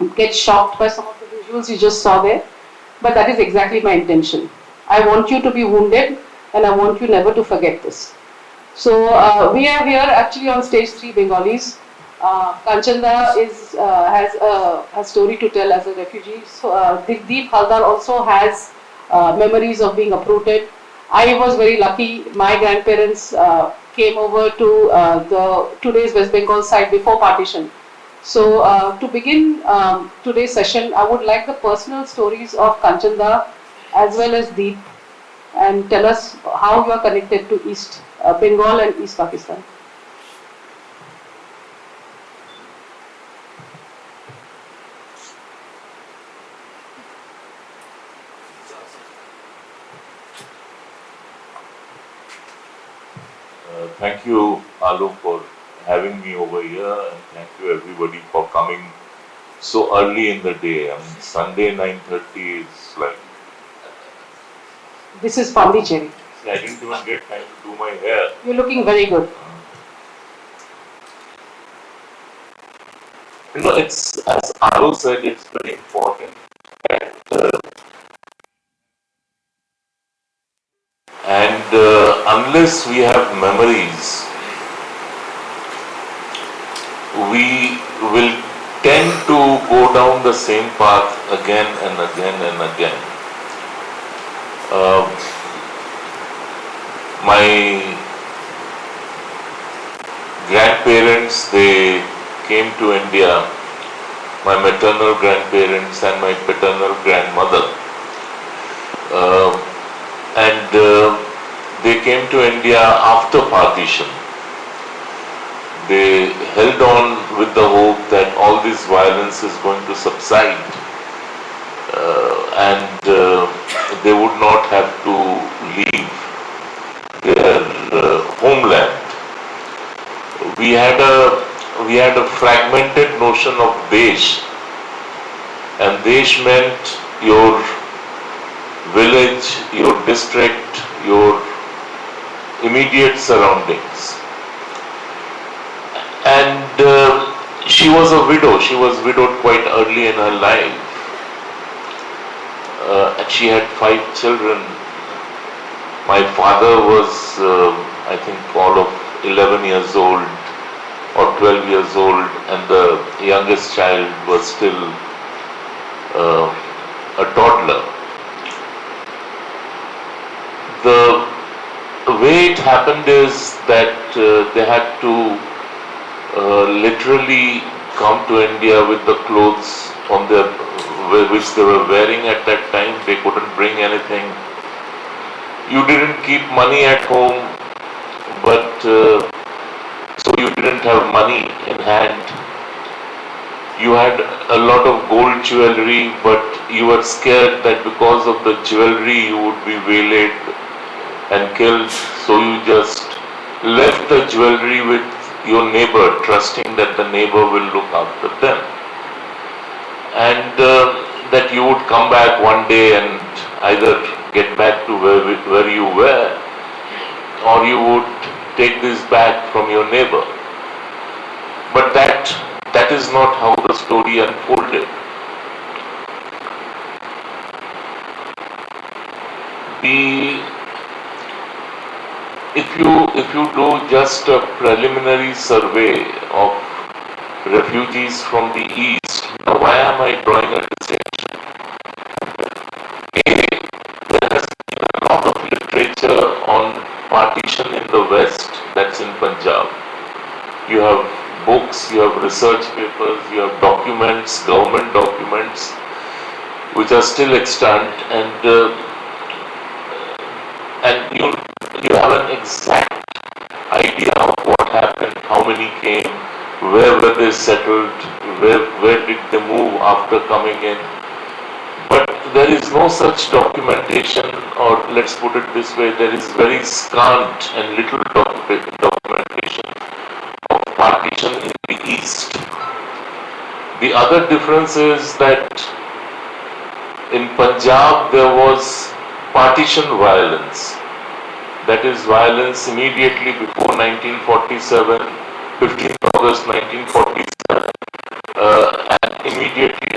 get shocked by some of the visuals you just saw there, but that is exactly my intention. I want you to be wounded, and I want you never to forget this. So we are here actually on stage 3 Bengalis. Kanchanda has a story to tell as a refugee. So Deep Halder also has memories of being uprooted. I was very lucky. My grandparents came over to the today's West Bengal side before partition. So to begin today's session, I would like the personal stories of Kanchanda as well as Deep, and tell us how you are connected to East Bengal and East Pakistan. Thank you, Alo, for having me over here, and thank you everybody for coming so early in the day. I mean, Sunday 9:30 is like. This is Pondicherry. I didn't even get time to do my hair. You're looking very good. It's, as Alo said, it's very important that, unless we have memories, we will tend to go down the same path again and again and again. My grandparents, they came to India, my maternal grandparents and my paternal grandmother, and they came to India after partition. They held on with the hope that all this violence is going to subside, and they would not have to leave their homeland. We had a fragmented notion of Desh, and Desh meant your village, your district, your immediate surroundings. And she was a widow. She was widowed quite early in her life, and she had 5 children. My father was, I think, all of 11 years old or 12 years old, and the youngest child was still a toddler. The way it happened is that they had to literally come to India with the clothes on their, which they were wearing at that time. They couldn't bring anything. You didn't keep money at home, but so you didn't have money in hand. You had a lot of gold jewelry, but you were scared that because of the jewelry you would be waylaid and killed, so you just left the jewelry with your neighbor, trusting that the neighbor will look after them, and that you would come back one day and either get back to where you were, or you would take this back from your neighbor. But that is not how the story unfolded. If you do just a preliminary survey of refugees from the East, now why am I drawing a distinction? There has been a lot of literature on partition in the West, that's in Punjab. You have books, you have research papers, you have documents, government documents, which are still extant, and you have an exact idea of what happened, how many came, where were they settled, where did they move after coming in. But there is no such documentation, or let's put it this way, there is very scant and little documentation of partition in the East. The other difference is that in Punjab there was partition violence. That is violence immediately before 1947, 15th August 1947, and immediately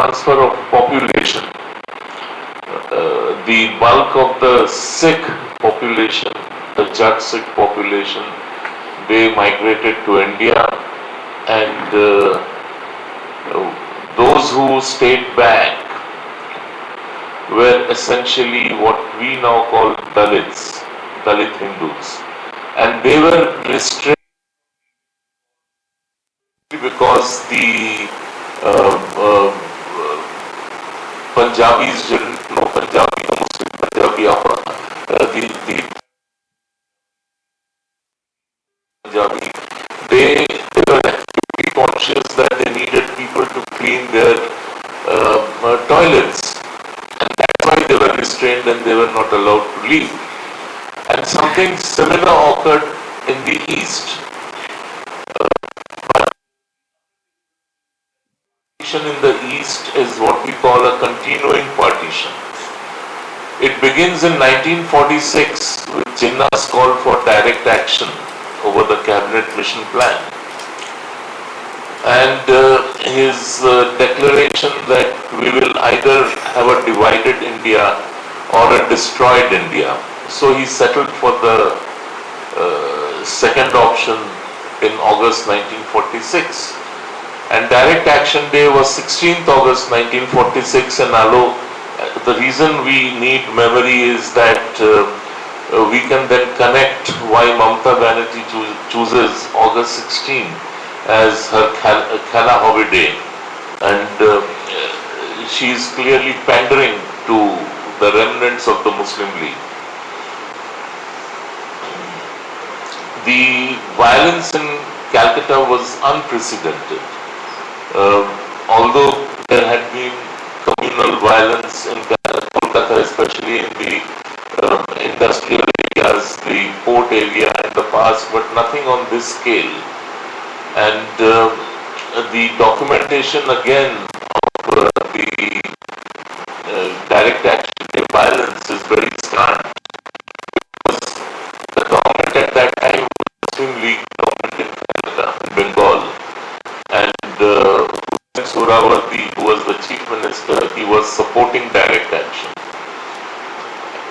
transfer of population. The bulk of the Sikh population, the Jat Sikh population, they migrated to India, and those who stayed back were essentially what we now call Dalits, Dalit Hindus. And they were restrained because the uh, uh, Punjabis didn't know Punjabi, the Muslim Punjabi, the Punjabi, they were acutely conscious that they needed people to clean their toilets. And that's why they were restrained and they were not allowed to leave. And something similar occurred in the East. Partition in the East is what we call a continuing partition. It begins in 1946 with Jinnah's call for direct action over the cabinet mission plan, and his declaration that we will either have a divided India or a destroyed India. So he settled for the second option in August 1946. And direct action day was 16th August 1946 in Alo. The reason we need memory is that we can then connect why Mamata Banerjee chooses August 16 as her Khana holiday, and she is clearly pandering to the remnants of the Muslim League. The violence in Calcutta was unprecedented. Although there had been communal violence in Kolkata, especially in the industrial areas, the port area in the past, but nothing on this scale. And the documentation again of the direct action violence is very scant. The government at that time was the Muslim League government in Calcutta, in Bengal, and Surawati, who was the chief minister, he was supporting direct action.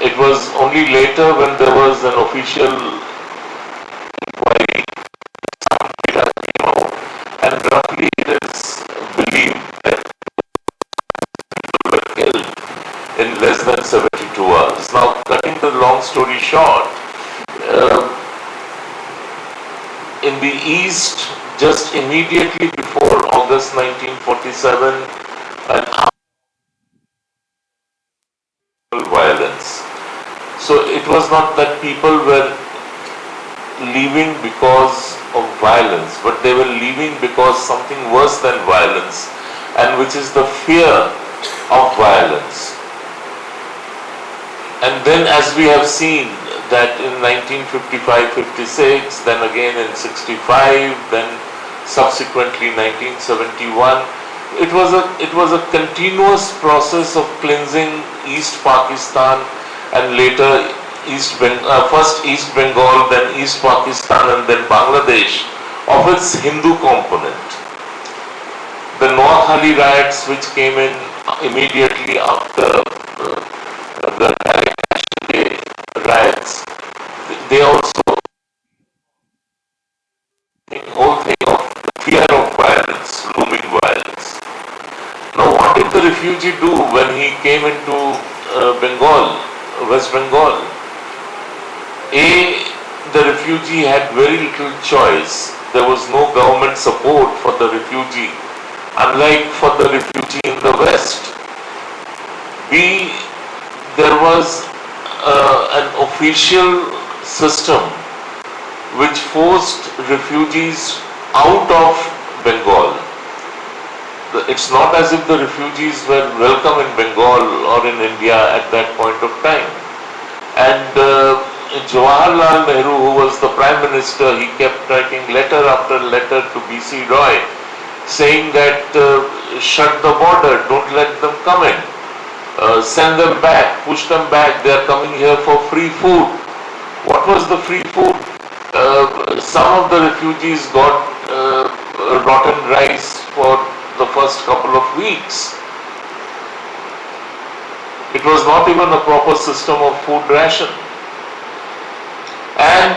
It was only later when there was an official inquiry, some data came out, and roughly it is believed that people were killed in less than 72 hours. Now, cutting the long story short, in the East, just immediately before August 1947, an violence. So it was not that people were leaving because of violence, but they were leaving because something worse than violence, and which is the fear of violence. And then, as we have seen, that in 1955-56, then again in 65, then subsequently 1971, it was a continuous process of cleansing East Pakistan and later first East Bengal, then East Pakistan, and then Bangladesh of its Hindu component. The Noakhali riots, which came in immediately after the direct action day riots, they also the whole thing of fear of violence, looming violence. Now, what did the refugee do when he came into Bengal, West Bengal? The refugee had very little choice. There was no government support for the refugee, unlike for the refugee in the West. B, there was an official system which forced refugees out of Bengal. It's not as if the refugees were welcome in Bengal or in India at that point of time. And Jawaharlal Nehru, who was the Prime Minister, he kept writing letter after letter to B.C. Roy saying that shut the border, don't let them come in. Send them back, push them back, they are coming here for free food. What was the free food? Some of the refugees got rotten rice for the first couple of weeks. It was not even a proper system of food ration. And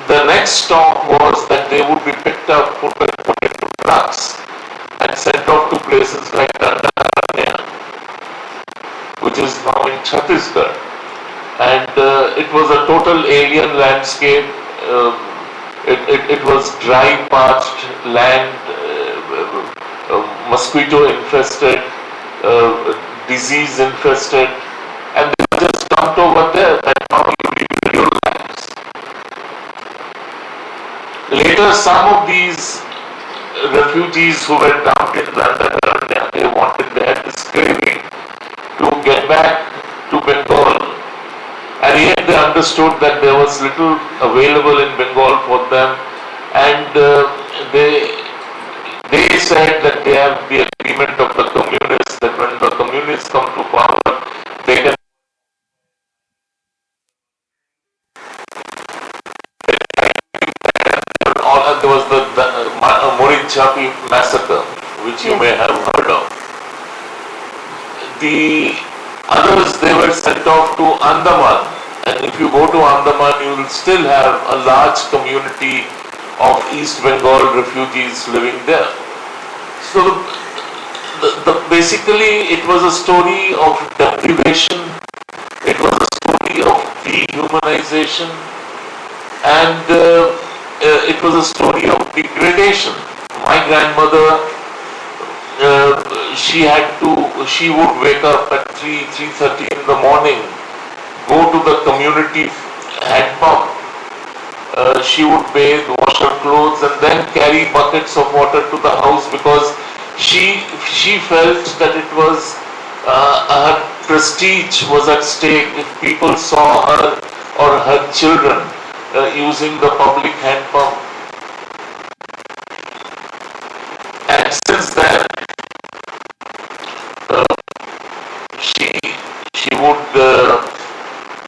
the next stop was that they would be picked up, put into trucks, and sent off to places like Dandanya, which is now in Chhattisgarh. And it was a total alien landscape. It was dry, parched land, mosquito infested, disease infested, and they were just dumped over there. That now you live your lives. Later, some of these refugees who were dumped in Dandanya, they had this craving to get back to Bengal, and yet they understood that there was little available in Bengal for them, and they said that they have the agreement of the communists, that when the communists come to power, they can. There was the Morinchapi massacre, which you may have heard of. The others, they were sent off to Andaman, and if you go to Andaman, you will still have a large community of East Bengal refugees living there. So basically it was a story of deprivation, it was a story of dehumanization, and it was a story of degradation. My grandmother, she would wake up at 3:30 in the morning, go to the community hand pump. She would bathe, wash her clothes, and then carry buckets of water to the house, because she felt that it was her prestige was at stake if people saw her or her children using the public hand pump. And since then, she would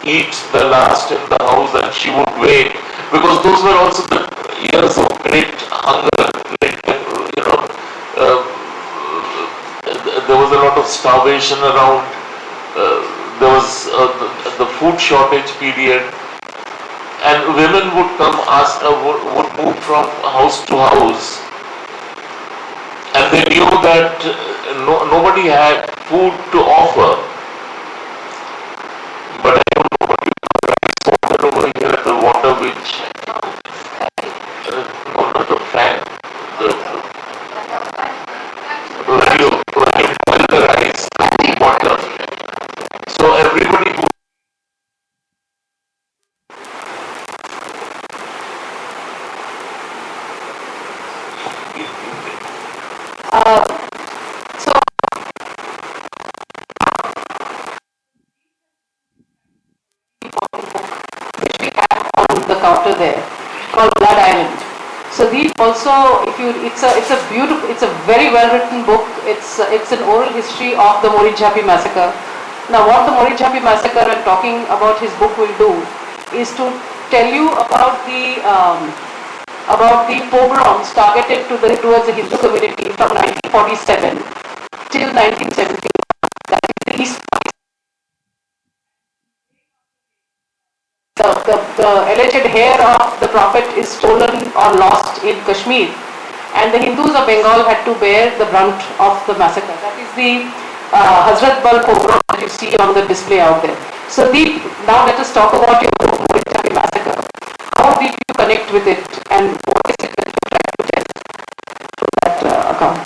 eat the last in the house, and she would wait, because those were also the years of great hunger, great, uh, there was a lot of starvation around, there was the food shortage period, and women would come would move from house to house, and they knew that nobody had food to offer. But I don't know what you call rice water over here, the water which, no, not the fan, when you boil the rice, the water. So everybody would. So on the counter there, called Blood Island. So these also, if you, it's a beautiful, it's a very well written book. It's an oral history of the Morinchapi massacre. Now, what the Morinchapi massacre and talking about his book will do is to tell you about the pogroms targeted towards the Hindu community from 1947 till 1970. That is the East. The alleged hair of the prophet is stolen or lost in Kashmir, and the Hindus of Bengal had to bear the brunt of the massacre. That is the Hazrat Bal pogrom that you see on the display out there. So Deep, now let us talk about your book, Morinchapi massacre. How did you connect with it, and what is it that you try to tell through that account?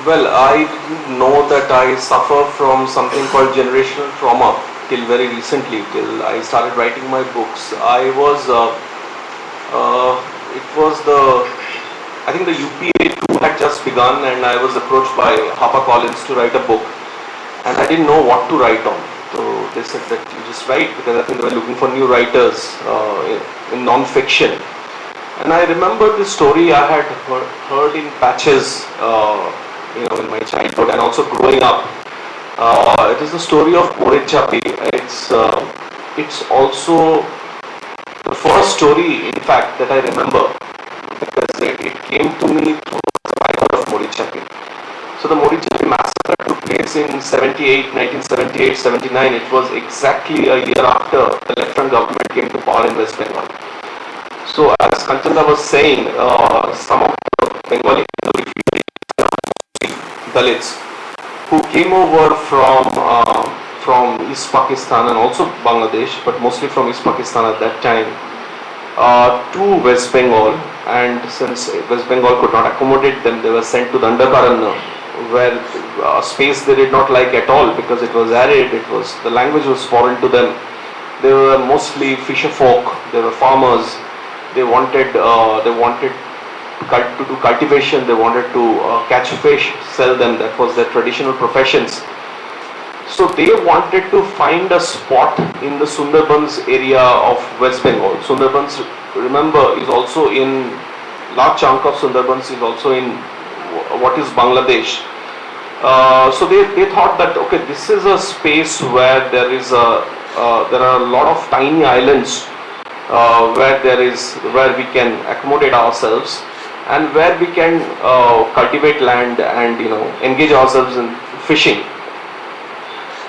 Well, I didn't know that I suffer from something called generational trauma till very recently, till I started writing my books. I think the UPA 2 had just begun, and I was approached by HarperCollins to write a book, and I didn't know what to write on. So they said that you just write, because I think they were looking for new writers in non-fiction. And I remember this story I had heard in patches, in my childhood and also growing up. It is the story of Morinchapi. It's also the the first story, in fact, that I remember, because it came to me through the survival of Morichapi. So the Morichapi massacre took place in 1978, 79. It was exactly a year after the left-front government came to power in West Bengal. So as Kanchan was saying, some of the Bengali Dalits who came over from East Pakistan and also Bangladesh, but mostly from East Pakistan at that time, to West Bengal, and since West Bengal could not accommodate them, they were sent to Dandakaranya, where space they did not like at all because it was arid, the language was foreign to them. They were mostly fisher folk, they were farmers, they wanted to do cultivation, they wanted to catch fish, sell them, that was their traditional professions. So they wanted to find a spot in the Sundarbans area of West Bengal. Sundarbans, remember, is also in, large chunk of Sundarbans is also in what is Bangladesh. So they thought that, okay, this is a space where there are a lot of tiny islands where we can accommodate ourselves and where we can cultivate land and engage ourselves in fishing.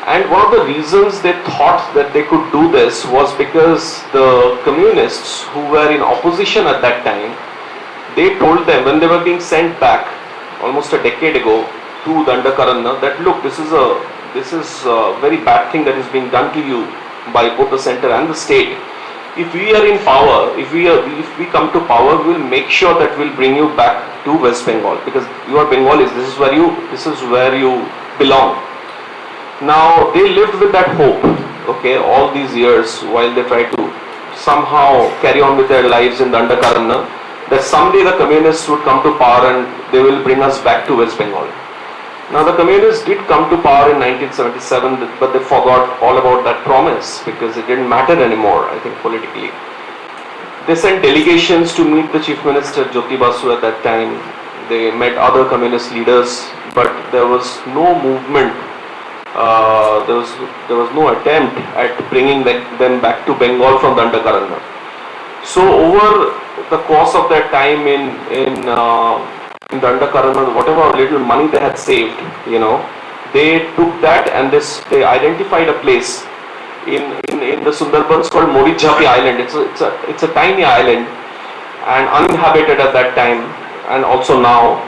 And one of the reasons they thought that they could do this was because the communists who were in opposition at that time, they told them when they were being sent back almost a decade ago to Dandakaranya that look, this is a very bad thing that is being done to you by both the center and the state. If we are in power, if we come to power, we will make sure that we'll bring you back to West Bengal because you are Bengalis. This is where you belong. Now they lived with that hope, okay, all these years while they tried to somehow carry on with their lives in Dandakaranya, that someday the communists would come to power and they will bring us back to West Bengal. Now the communists did come to power in 1977, but they forgot all about that promise because it didn't matter anymore, I think, politically. They sent delegations to meet the Chief Minister Jyoti Basu at that time. They met other communist leaders, but there was no movement. There was no attempt at bringing them back to Bengal from Dandakaranya. So over the course of their time in Dandakaranya, whatever little money they had saved, they took that and they identified a place in the Sundarbans called Morichapi Island. It's a tiny island and uninhabited at that time and also now.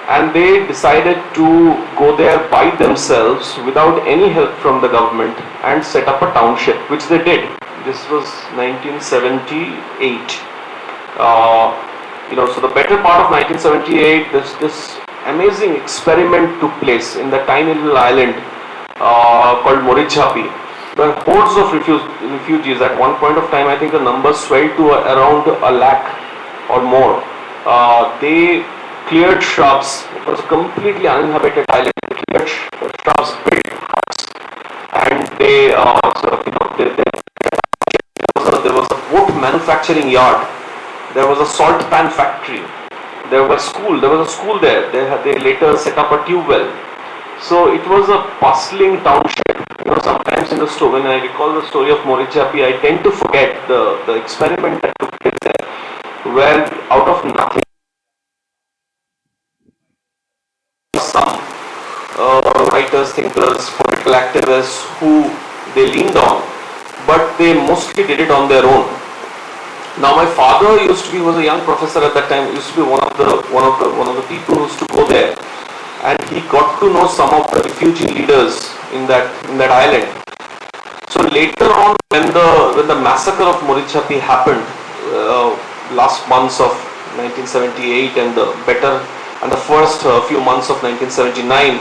And they decided to go there by themselves without any help from the government and set up a township, which they did. This was 1978. So the better part of 1978, this amazing experiment took place in the tiny little island called Morichapi. There were hordes of refugees. At one point of time, I think the number swelled to around 1 lakh or more. They cleared shrubs. It was a completely uninhabited island. They cleared shrubs, built huts, and there was a boat manufacturing yard. There was a salt pan factory. There was a school there. They later set up a tube well. So it was a bustling township. Sometimes in the story, when I recall the story of Morichapi, I tend to forget the experiment that took place there, where out of nothing, some writers, thinkers, political activists who they leaned on, but they mostly did it on their own. Now my father was a young professor at that time, used to be one of the people who used to go there, and he got to know some of the refugee leaders in that island. So later on, when the massacre of Morichapi happened, last months of 1978 and the first few months of 1979,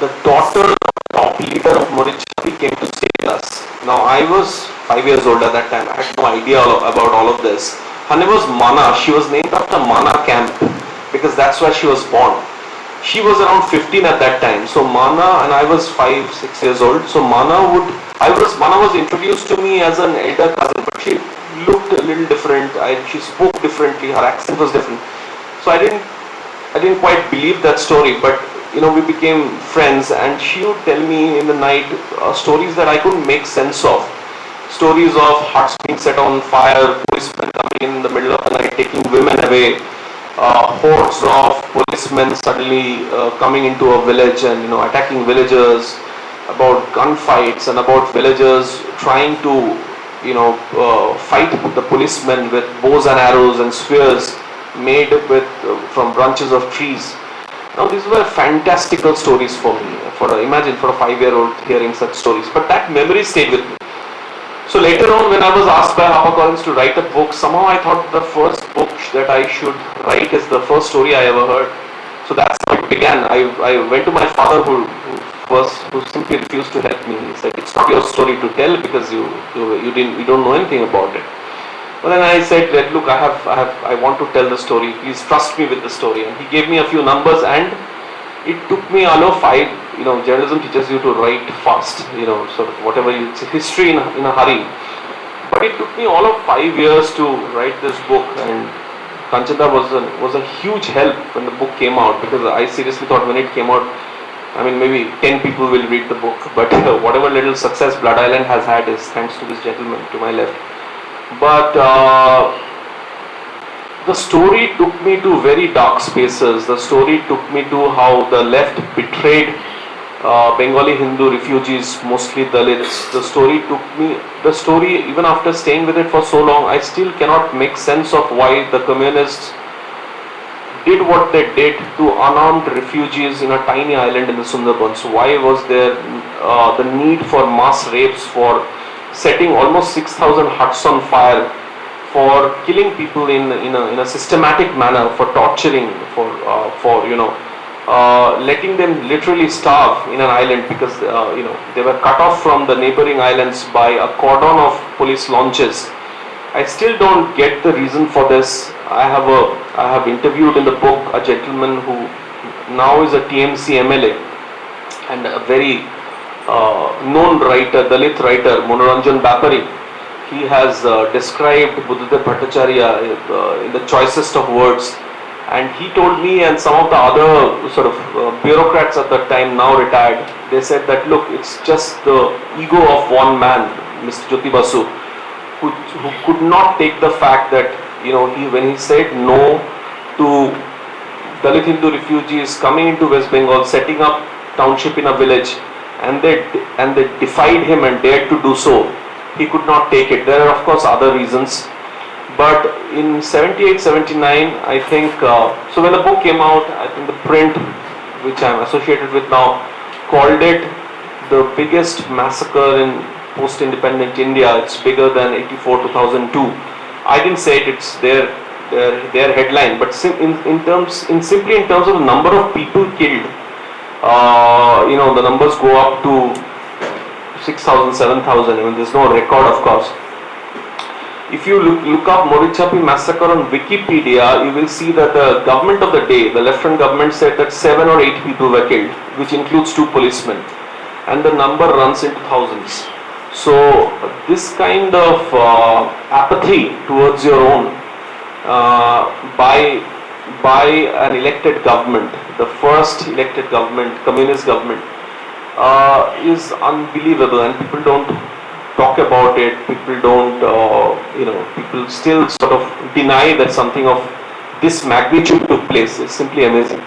the daughter of the top leader of Morichapi came to stay with us. Now I was 5 years old at that time. I had no idea about all of this. Her name was Mana. She was named after Mana camp because that's where she was born. She was around 15 at that time. So Mana, and I was 5-6 years old. So Mana was introduced to me as an elder cousin, but she looked a little different. She spoke differently. Her accent was different. So I didn't quite believe that story, but we became friends, and she would tell me in the night stories that I couldn't make sense of. stories of huts being set on fire, policemen coming in the middle of the night taking women away, hordes of policemen suddenly coming into a village and attacking villagers, about gunfights and about villagers trying to fight the policemen with bows and arrows and spears made with from branches of trees. Now these were fantastical stories for me. Imagine for a 5-year-old hearing such stories. But that memory stayed with me. So later on, when I was asked by HarperCollins to write a book, somehow I thought the first book that I should write is the first story I ever heard. So that's how it began. I went to my father who simply refused to help me. He said, "It's not your story to tell because you don't know anything about it." But then I said, "Look, I want to tell the story. Please trust me with the story." And he gave me a few numbers, and it took me Alo 5. Journalism teaches you to write fast. Sort of whatever it's history in a hurry. But it took me all of 5 years to write this book, and Kanchan was a huge help when the book came out, because I seriously thought when it came out, maybe 10 people will read the book, but whatever little success Blood Island has had is thanks to this gentleman to my left. But the story took me to very dark spaces. The story took me to how the left betrayed Bengali Hindu refugees, mostly Dalits. The story, even after staying with it for so long, I still cannot make sense of why the communists did what they did to unarmed refugees in a tiny island in the Sundarbans. Why was there the need for mass rapes, for setting almost 6,000 huts on fire, for killing people in a systematic manner, for torturing, for letting them literally starve in an island because they were cut off from the neighboring islands by a cordon of police launches. I still don't get the reason for this. I have interviewed in the book a gentleman who now is a TMC MLA and a very known writer, Dalit writer, Monoranjan Bapari. He has described Buddhadev Bhattacharya in the choicest of words, and he told me and some of the other sort of bureaucrats at that time, now retired, they said that, look, it's just the ego of one man, Mr. Jyoti Basu, who could not take the fact that when he said no to Dalit Hindu refugees coming into West Bengal, setting up township in a village, and they defied him and dared to do so, he could not take it. There are of course other reasons, but in 78, 79, I think, so when the book came out, I think the print, which I am associated with now, called it the biggest massacre in post-independent India. It's bigger than 84, 2002. I didn't say it, it's their headline, but simply in terms of the number of people killed, the numbers go up to 6,000, 7,000. There's no record, of course. If you look up Morichapi massacre on Wikipedia, you will see that the government of the day, the left-hand government, said that 7 or 8 people were killed, which includes 2 policemen, and the number runs into thousands. So this kind of apathy towards your own by an elected government, the first elected government, communist government, is unbelievable, and people don't talk about it. People don't, people still sort of deny that something of this magnitude took place. It's simply amazing.